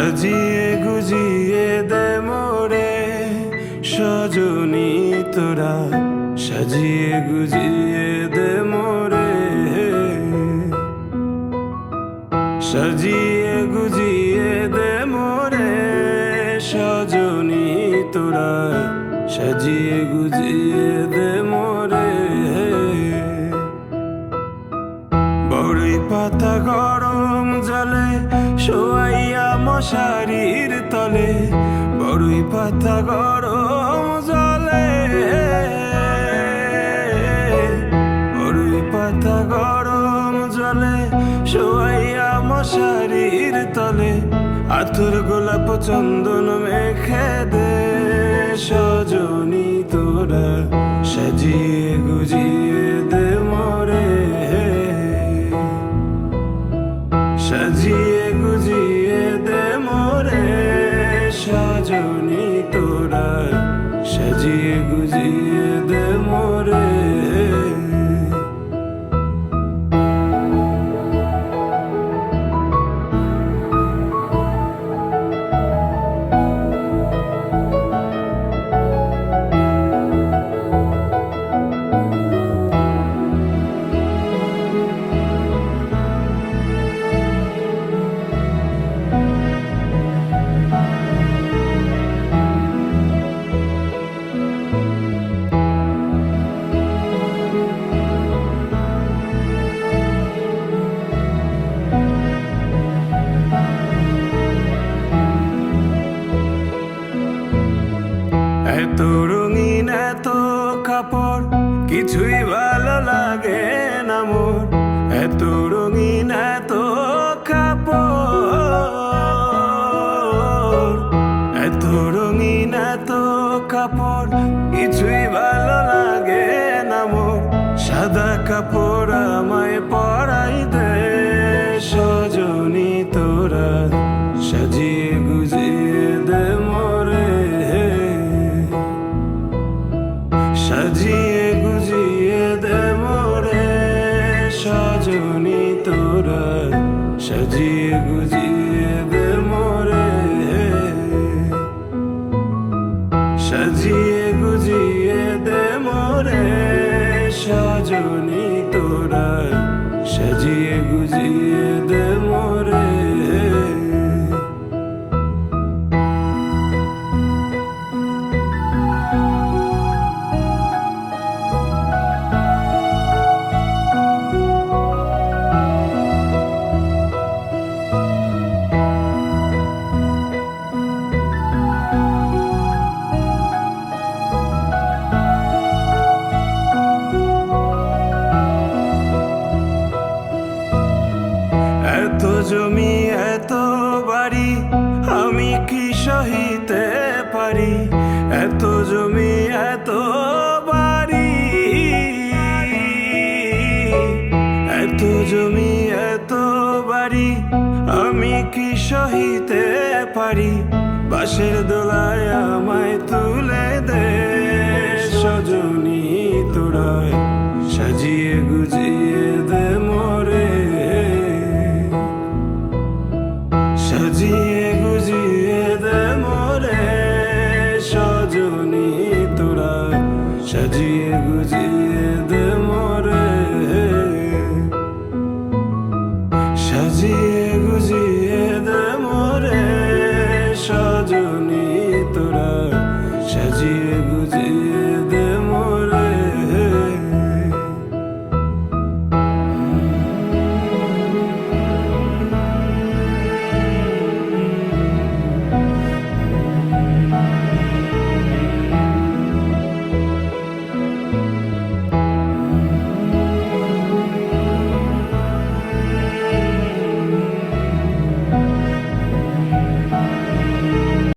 সাজিয়ে গুজিয়ে দে মোরে সজনী তোরা, সাজিয়ে গুজিয়ে দে মোরে, সাজিয়ে গুজিয়ে দে মোরে সজনী তোরা, সাজিয়ে গুজিয়ে দে মোরে। বড়ই পাতা গরম জলে শোয়াইয়া মশারির তলে, বড়ই পাতা গরম জলে, বড়ই পাতা গরম জলে শোয়াইয়া মশারির তলে, আতর গোলাপ চন্দন মেখে দে সজনী তোরা, সাজিয়ে গুজিয়ে দে মোরে, সাজিয়ে গুজিয়ে দে মোরে সজনী তোরা, সাজিয়ে গুজিয়ে দে মোরে। এত রঙিন এত কাপড় কিছুই ভালো লাগে না মোর, এত রঙিন এত কাপড়, এত রঙিন এত কাপড় কিছুই ভালো লাগে না মোর, সাদা কাপড় আমায় পরাই দে সজনী তোরা, সাজিয়ে গুজিয়ে দে মোরে, সাজিয়ে গুজিয়ে দে মোরে সজনী তোরা, সাজিয়ে গুজিয়ে দে মোরে, সাজিয়ে গুজিয়ে দে মোরে সজনী তোরা, সাজিয়ে গুজিয়ে দে মোরে। এত জমি এত বাড়ি আমি কি সহিতে পারি, এত জমি এত বাড়ি, এত জমি এত বাড়ি আমি কি সহিতে পারি, বাঁশের দোলায় আমায় তুলে দে সজনী তোরা, সাজিয়ে গুজিয়ে দে মোরে, সাজিয়ে গুজিয়ে দে মোরে সজনী তোরা, সাজিয়ে গুজিয়ে দে মোরে, সাজিয়ে গুজিয়ে দে মোরে সজনী তোরা, সাজিয়ে